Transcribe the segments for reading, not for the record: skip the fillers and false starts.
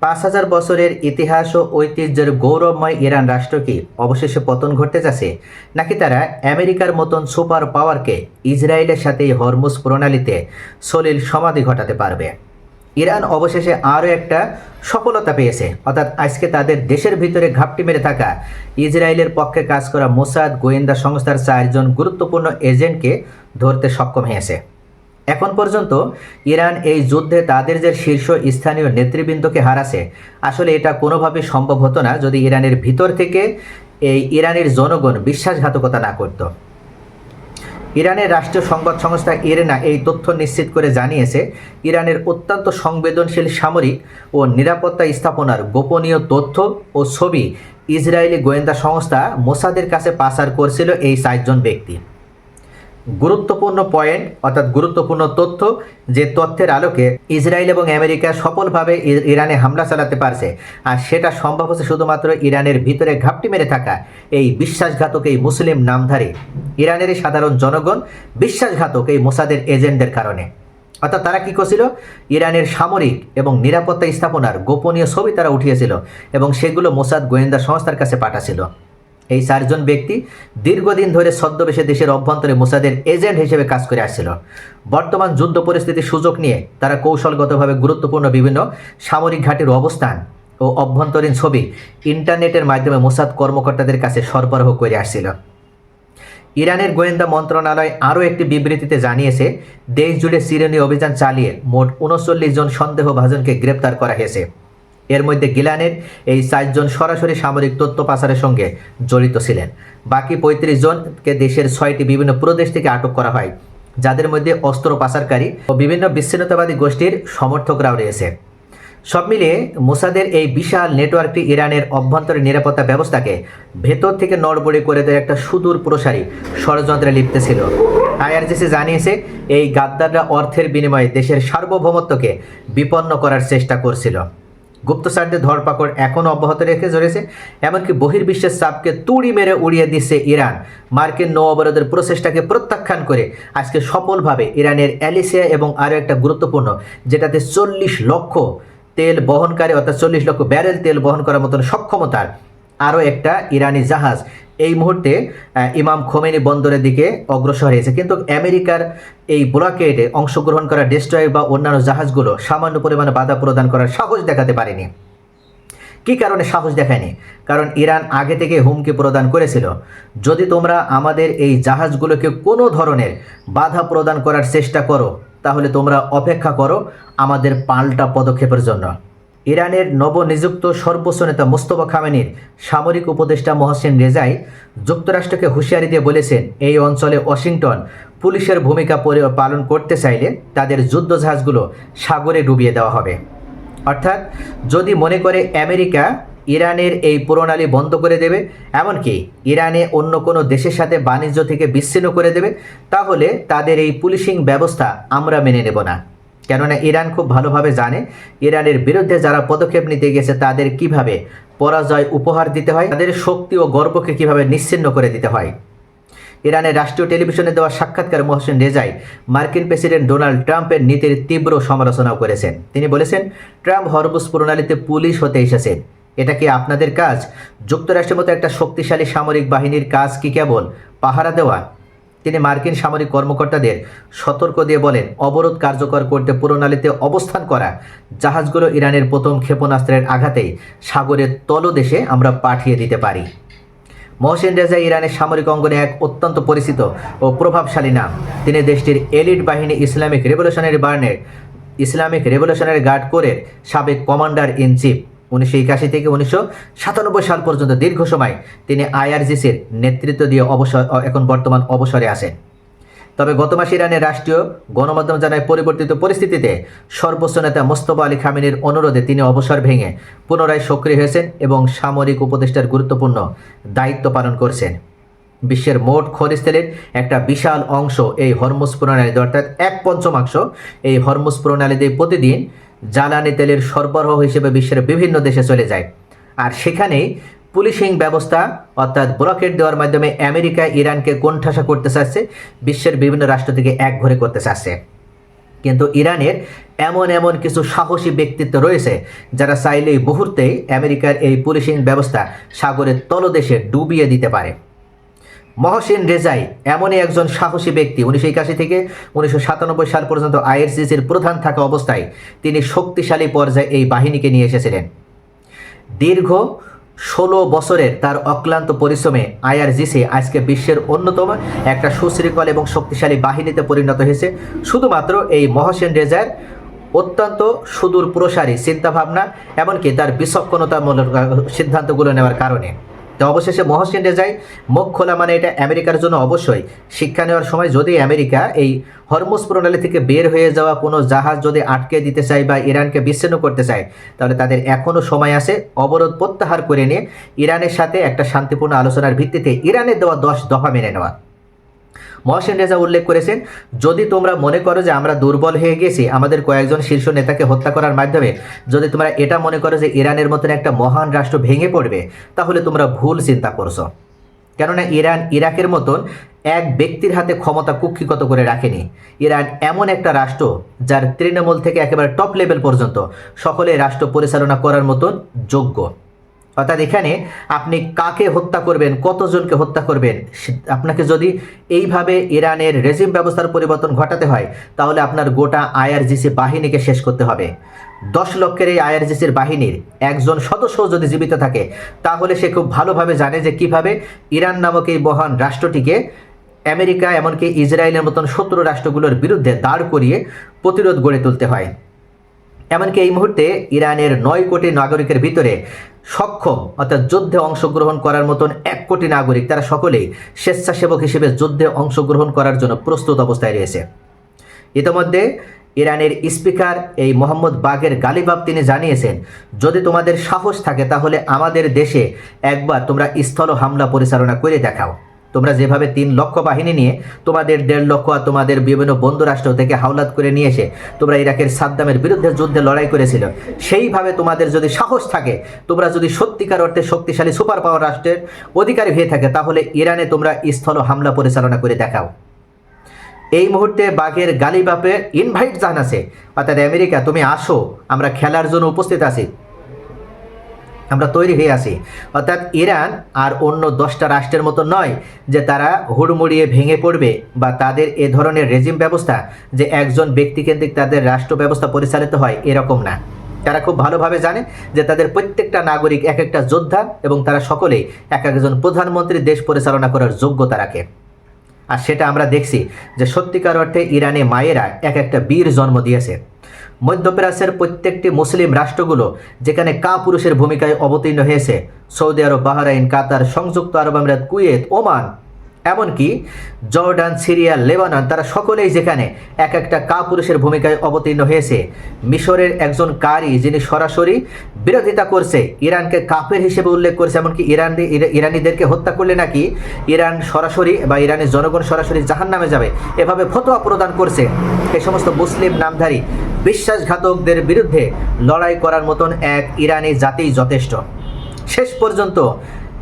৫,০০০ বছরের ইতিহাস ও ঐতিহ্যের গৌরবময় ইরান রাষ্ট্র কি অবশেষে পতন ঘটতে যাচ্ছে, নাকি তারা আমেরিকার মতন সুপার পাওয়ারকে ইসরায়েলের সাথে হরমুজ প্রণালীতে সলিল সমাধি ঘটাতে পারবে? ইরান অবশেষে আরও একটা সফলতা পেয়েছে, অর্থাৎ আজকে তাদের দেশের ভিতরে ঘাপটি মেরে থাকা ইসরায়েলের পক্ষে কাজ করা মোসাদ গোয়েন্দা সংস্থার 4জন গুরুত্বপূর্ণ এজেন্টকে ধরতে সক্ষম হয়েছে। এখন পর্যন্ত ইরান এই যুদ্ধে তাদের যে শীর্ষ স্থানীয় নেতৃবৃন্দকে হারাছে, আসলে এটা কোনোভাবেই সম্ভব হতো না যদি ইরানের ভিতর থেকে এই ইরানের জনগণ বিশ্বাসঘাতকতা না করত। ইরানের রাষ্ট্রীয় সংবাদ সংস্থা ইরনা এই তথ্য নিশ্চিত করে জানিয়েছে, ইরানের অত্যন্ত সংবেদনশীল সামরিক ও নিরাপত্তা স্থাপনার গোপনীয় তথ্য ও ছবি ইসরায়েলি গোয়েন্দা সংস্থা মোসাদের কাছে পাচার করছিল এই 4জন ব্যক্তি। গুরুত্বপূর্ণ পয়েন্ট অর্থাৎ গুরুত্বপূর্ণ তথ্য, যে তথ্যের আলোকে ইসরায়েল এবং আমেরিকা সফলভাবে ইরানে হামলা চালাতে পারছে, আর সেটা সম্ভব হচ্ছে শুধুমাত্র ইরানের ভিতরে ঘাপটি মেরে থাকা এই বিশ্বাসঘাতক এই মুসলিম নামধারী ইরানের সাধারণ জনগণ বিশ্বাসঘাতক এই মোসাদের এজেন্টদের কারণে। অর্থাৎ তারা কী করছিল, ইরানের সামরিক এবং নিরাপত্তা স্থাপনার গোপনীয় ছবি তারা উঠিয়েছিল এবং সেগুলো মোসাদ গোয়েন্দা সংস্থার কাছে পাঠাছিল। এই 4জন ব্যক্তি দীর্ঘদিন ধরে ছদ্মবেশে দেশের অভ্যন্তরে মোসাদের এজেন্ট হিসেবে কাজ করে আসছিল। বর্তমান যুদ্ধ পরিস্থিতির সুযোগ নিয়ে তারা কৌশলগতভাবে গুরুত্বপূর্ণ বিভিন্ন সামরিক ঘাঁটির অবস্থান ও অভ্যন্তরীণ ছবি ইন্টারনেটের মাধ্যমে মোসাদ কর্মকর্তাদের কাছে সরবরাহ করে আসছিল। ইরানের গোয়েন্দা মন্ত্রণালয় আরও একটি বিবৃতিতে জানিয়েছে, দেশ জুড়ে সিরিয়ানি অভিযান চালিয়ে মোট 39 জন সন্দেহভাজনকে গ্রেপ্তার করা হয়েছে। এর মধ্যে গিলানের এই 4জন সরাসরি সামরিক তথ্য পাচারের সঙ্গে জড়িত ছিলেন। বাকি 35 জনকে দেশের 6টি বিভিন্ন প্রদেশ থেকে আটক করা হয়, যাদের মধ্যে অস্ত্র পাচারকারী ও বিভিন্ন বিচ্ছিন্নতাবাদী গোষ্ঠীর সমর্থকরাও রয়েছে। সব মিলিয়ে মোসাদের এই বিশাল নেটওয়ার্কটি ইরানের অভ্যন্তরীণ নিরাপত্তা ব্যবস্থাকে ভেতর থেকে নড়বড়ে করে দেওয়ার একটা সুদূর প্রসারী ষড়যন্ত্রে লিপ্ত ছিল। আইআরজিসি জানিয়েছে, এই গাদ্দাররা অর্থের বিনিময়ে দেশের সার্বভৌমত্বকে বিপন্ন করার চেষ্টা করছিল। গুপ্তচরদের ধরপাকড় এখনও অব্যাহত রেখে চলেছে, এমনকি বহির্বিশ্বের চাপকে তুড়ি মেরে উড়িয়ে দিচ্ছে ইরান। মার্কিন নৌ অবরোধের প্রচেষ্টাকে প্রত্যাখ্যান করে আজকে সফলভাবে ইরানের অ্যালিসিয়া এবং আরও একটা গুরুত্বপূর্ণ, যেটাতে 40 লক্ষ তেল বহনকারী অর্থাৎ 40 লক্ষ ব্যারেল তেল বহন করার মতন সক্ষমতার আরও একটা ইরানি জাহাজ এই মুহূর্তে ইমাম খোমেনি বন্দরের দিকে অগ্রসর হয়েছে। কিন্তু আমেরিকার এই ব্লকেডে অংশগ্রহণ করা ডেস্ট্রয়ার বা অন্যান্য জাহাজগুলো সামান্য পরিমাণে বাধা প্রদান করার সাহস দেখাতে পারেনি। কী কারণে সাহস দেখায়নি? কারণ ইরান আগে থেকে হুমকি প্রদান করেছিল, যদি তোমরা আমাদের এই জাহাজগুলোকে কোনো ধরনের বাধা প্রদান করার চেষ্টা করো, তাহলে তোমরা অপেক্ষা করো আমাদের পাল্টা পদক্ষেপের জন্য। ইরানের নবনিযুক্ত সর্বোচ্চ নেতা মুস্তফা খামেনির সামরিক উপদেষ্টা মোহসেন রেজাই যুক্তরাষ্ট্রকে হুঁশিয়ারি দিয়ে বলেছেন, এই অঞ্চলে ওয়াশিংটন পুলিশের ভূমিকা পালন করতে চাইলে তাদের যুদ্ধজাহাজগুলো সাগরে ডুবিয়ে দেওয়া হবে। অর্থাৎ যদি মনে করে আমেরিকা ইরানের এই প্রণালী বন্ধ করে দেবে, এমনকি ইরানে অন্য কোনো দেশের সাথে বাণিজ্য থেকে বিচ্ছিন্ন করে দেবে, তাহলে তাদের এই পুলিশিং ব্যবস্থা আমরা মেনে নেব না। কেননা ইরান খুব ভালোভাবে জানে ইরানের বিরুদ্ধে যারা পদক্ষেপ নিতে গেছে তাদের কিভাবে পরাজয় উপহার দিতে হয়, তাদের শক্তি ও গর্বকে কিভাবে নিশ্চিহ্ন করে দিতে হয়। ইরানের রাষ্ট্রীয় টেলিভিশনে দেওয়া সাক্ষাৎকার মোহসেন রেজাই মার্কিন প্রেসিডেন্ট ডোনাল্ড ট্রাম্পের নীতির তীব্র সমালোচনাও করেছেন। তিনি বলেছেন, ট্রাম্প হরমুজ প্রণালীতে পুলিশ হতে এসেছেন, এটা কি আপনাদের কাজ? যুক্তরাষ্ট্রের মতো একটা শক্তিশালী সামরিক বাহিনীর কাজ কি কেবল পাহারা দেওয়া? তিনি মার্কিন সামরিক কর্মকর্তাদের সতর্ক দিয়ে বলেন, অবরোধ কার্যকর করতে প্রণালীতে অবস্থান করা জাহাজগুলো ইরানের প্রথম ক্ষেপণাস্ত্রের আঘাতেই সাগরের তলদেশে আমরা পাঠিয়ে দিতে পারি। মোহসেন রেজা ইরানের সামরিক অঙ্গনে এক অত্যন্ত পরিচিত ও প্রভাবশালী নাম। তিনি দেশটির এলিট বাহিনী ইসলামিক রেভলিউশনারি গার্ড কোরের সাবেক কমান্ডার ইন চিফ। 1981 থেকে 1997 সাল পর্যন্ত দীর্ঘ সময় তিনি আইআরজিসির নেতৃত্ব দিয়ে এখন বর্তমান অবসরে আছেন। তবে গত মাসে ইরানের রাষ্ট্রীয় গণমাধ্যম জানায়, পরিবর্তিত পরিস্থিতিতে সর্বোচ্চ নেতা মোস্তফা আলী খামেনির অনুরোধে তিনি অবসর ভেঙে পুনরায় সক্রিয় হয়েছেন এবং সামরিক উপদেষ্টার গুরুত্বপূর্ণ দায়িত্ব পালন করছেন। বিশ্বের মোট খনিজ তেলের একটা বিশাল অংশ এই হরমুজ প্রণালীতে, অর্থাৎ 1/5 এই হরমুজ প্রণালীতে প্রতিদিন জ্বালানি তেলের সরবরাহ হিসেবে বিশ্বের বিভিন্ন দেশে চলে যায়। আর সেখানেই পুলিশিং ব্যবস্থা অর্থাৎ ব্লকেট দেওয়ার মাধ্যমে আমেরিকা ইরানকে কোণঠাসা করতে চাচ্ছে, বিশ্বের বিভিন্ন রাষ্ট্র থেকে একঘরে করতে চাচ্ছে। কিন্তু ইরানের এমন এমন কিছু সাহসী ব্যক্তিত্ব রয়েছে যারা চাইলেই মুহূর্তেই আমেরিকার এই পুলিশিং ব্যবস্থা সাগরের তলদেশে ডুবিয়ে দিতে পারে। মহসিন রেজাই এমনই একজন সাহসী ব্যক্তি। 1981 থেকে 1997 সাল পর্যন্ত আইআরজিসির প্রধান থাকা অবস্থায় তিনি শক্তিশালী পর্যায়ে এই বাহিনীকে নিয়ে এসেছিলেন। দীর্ঘ 16 বছরের তার অক্লান্ত পরিশ্রমে আইআরজিসি আজকে বিশ্বের অন্যতম একটা সুশৃঙ্খল এবং শক্তিশালী বাহিনীতে পরিণত হয়েছে শুধুমাত্র এই মহসিন রেজার অত্যন্ত সুদূর প্রসারী চিন্তাভাবনা এমনকি তার বিচক্ষণতামূলক সিদ্ধান্তগুলো নেওয়ার কারণে। তো অবশেষে মহসিন রেজাই মুখ খোলা মানে এটা আমেরিকার জন্য অবশ্যই শিক্ষা নেওয়ার সময়। যদি আমেরিকা এই হরমুজ প্রণালী থেকে বের হয়ে যাওয়া কোনো জাহাজ যদি আটকে দিতে চায় বা ইরানকে বিচ্ছিন্ন করতে চায়, তাহলে তাদের এখনও সময় আছে অবরোধ প্রত্যাহার করে নিয়ে ইরানের সাথে একটা শান্তিপূর্ণ আলোচনার ভিত্তিতে ইরানের দেওয়া 10 দফা মেনে নেওয়া। মহসিন রেজা উল্লেখ করেছেন, যদি তোমরা মনে করো যে আমরা দুর্বল হয়ে গেছি আমাদের কয়েকজন শীর্ষ নেতাকে হত্যা করার মাধ্যমে, যদি তোমরা এটা মনে করো যে ইরানের মতন একটা মহান রাষ্ট্র ভেঙে পড়বে, তাহলে তোমরা ভুল চিন্তা করছো। কেননা ইরান ইরাকের মতন এক ব্যক্তির হাতে ক্ষমতা কুক্ষিগত করে রাখেনি। ইরান এমন একটা রাষ্ট্র যার তৃণমূল থেকে একেবারে টপ লেভেল পর্যন্ত সকলে রাষ্ট্র পরিচালনা করার মতন যোগ্য। অর্থাৎ এখানে আপনি কাকে হত্যা করবেন, কতজনকে হত্যা করবেন, আপনাকে যদি এইভাবে ইরানের রেজিম ব্যবস্থার পরিবর্তন ঘটাতে হয়, তাহলে আপনার গোটা আইআরজিসি বাহিনীকে শেষ করতে হবে। 10 লক্ষের এই আইআরজিসির বাহিনীর একজন সদস্য যদি জীবিত থাকে, তাহলে সে খুব ভালোভাবে জানে যে কিভাবে ইরান নামক এই মহান রাষ্ট্রটিকে আমেরিকা এমনকি ইসরায়েলের মতন শত্রু রাষ্ট্রগুলোর বিরুদ্ধে দাঁড় করিয়ে প্রতিরোধ গড়ে তুলতে হয়। এমনকি এই মুহূর্তে ইরানের 9 কোটি নাগরিকের ভিতরে সক্ষম অর্থাৎ যুদ্ধে অংশগ্রহণ করার মতন 1 কোটি নাগরিক, তারা সকলেই স্বেচ্ছাসেবক হিসেবে যুদ্ধে অংশগ্রহণ করার জন্য প্রস্তুত অবস্থায় রয়েছে। ইতিমধ্যে ইরানের স্পিকার এই মোহাম্মদ বাগের গালিবাব তিনি জানিয়েছেন, যদি তোমাদের সাহস থাকে তাহলে আমাদের দেশে একবার তোমরা স্থল হামলা পরিচালনা করে দেখাও। তোমরা যেভাবে 3 লক্ষ বাহিনী নিয়ে তোমাদের 1.5 লক্ষ আর তোমাদের বিভিন্ন বন্ধু রাষ্ট্র থেকে হাওলাত করে নিয়ে এসে তোমরা ইরাকের সাদ্দামের বিরুদ্ধে যুদ্ধে লড়াই করেছিল, সেইভাবে তোমাদের যদি সাহস থাকে, তোমরা যদি সত্যিকার অর্থে শক্তিশালী সুপার পাওয়ার রাষ্ট্রের অধিকারী হয়ে থাকে, তাহলে ইরানে তোমরা স্থল হামলা পরিচালনা করে দেখাও। এই মুহূর্তে বাঘের গালিবাপে ইনভাইট জানাছে, অর্থাৎ আমেরিকা তুমি আসো, আমরা খেলার জন্য উপস্থিত আছি, আমরা তৈরি হয়ে আছি। অর্থাৎ ইরান আর অন্য 10টা রাষ্ট্রের মতো নয় যে তারা হুড়মুড়িয়ে ভেঙে পড়বে বা তাদের এ ধরনের রেজিম ব্যবস্থা যে একজন ব্যক্তিকেন্দ্রিক তাদের রাষ্ট্র ব্যবস্থা পরিচালিত হয়, এরকম না। তারা খুব ভালোভাবে জানে যে তাদের প্রত্যেকটা নাগরিক এক একটা যোদ্ধা এবং তারা সকলেই এক একজন প্রধানমন্ত্রী দেশ পরিচালনা করার যোগ্যতা রাখে। আর সেটা আমরা দেখছি যে সত্যিকার অর্থে ইরানে মায়েরা এক একটা বীর জন্ম দিয়েছে। মধ্যপ্রাচ্যের প্রত্যেকটি মুসলিম রাষ্ট্রগুলো যেখানে পুরুষের ভূমিকায় অবতীর্ণ হয়েছে, সৌদি আরব, বাহরাইন, কাতার, সংযুক্ত আরব আমিরাত, কুয়েত, ওমান, এমনকি জর্ডান, সিরিয়া, লেবানন, তারা সকলেই যেখানে এক একটা পুরুষের ভূমিকায় অবতীর্ণ হয়েছে। মিশরের একজন কারি যিনি সরাসরি বিরোধিতা করছে, ইরানকে কাফের হিসেবে উল্লেখ করেছে, এমনকি ইরানিদেরকে হত্যা করলে নাকি ইরান সরাসরি বা ইরানের জনগণ সরাসরি জাহান্নামে যাবে, এভাবে ফতোয়া প্রদান করছে। এই সমস্ত মুসলিম নামধারী বিশ্বাসঘাতকদের বিরুদ্ধে লড়াই করার মতন এক ইরানি জাতিই যথেষ্ট। শেষ পর্যন্ত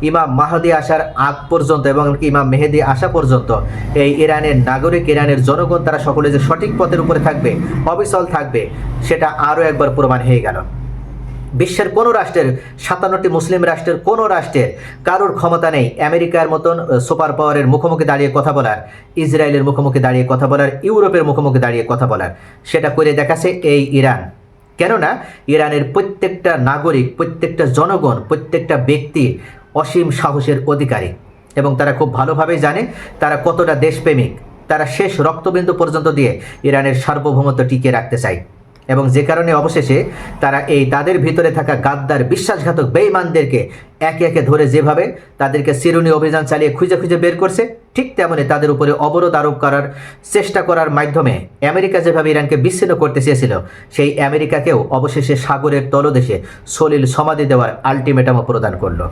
ইমাম মাহদি আসার আগ পর্যন্ত এবং ইমাম মেহেদি আসা পর্যন্ত এই ইরানের নাগরিক, ইরানের জনগণ, তারা সকলে যে সঠিক পথের উপরে থাকবে, অবিচল থাকবে, সেটা আরও একবার প্রমাণ হয়ে গেল। বিশ্বের কোনো রাষ্ট্রের, 57টি মুসলিম রাষ্ট্রের কোনো রাষ্ট্রের কারোর ক্ষমতা নেই আমেরিকার মতন সুপার পাওয়ারের মুখোমুখি দাঁড়িয়ে কথা বলার, ইসরায়েলের মুখোমুখি দাঁড়িয়ে কথা বলার, ইউরোপের মুখোমুখি দাঁড়িয়ে কথা বলার। সেটা করে দেখাচ্ছে এই ইরান। কেননা ইরানের প্রত্যেকটা নাগরিক, প্রত্যেকটা জনগণ, প্রত্যেকটা ব্যক্তি অসীম সাহসের অধিকারী এবং তারা খুব ভালোভাবে জানে তারা কতটা দেশপ্রেমিক। তারা শেষ রক্তবিন্দু পর্যন্ত দিয়ে ইরানের সার্বভৌমত্ব টিকিয়ে রাখতে চায় এবং যে কারণে অবশেষে তারা এই তাদের ভিতরে থাকা গাদ্দার, বিশ্বাসঘাতক, বেঈমানদেরকে একে একে ধরে যেভাবে তাদেরকে চিরুনি অভিযান চালিয়ে খুঁজে খুঁজে বের করছে, ঠিক তেমনি তাদের উপরে অবরোধ আরোপ করার চেষ্টা করার মাধ্যমে আমেরিকা যেভাবে ইরানকে বিচ্ছিন্ন করতে চেয়েছিল, সেই আমেরিকাকেও অবশেষে সাগরের তলদেশে সলিল সমাধি দেওয়ার আলটিমেটামও প্রদান করলো।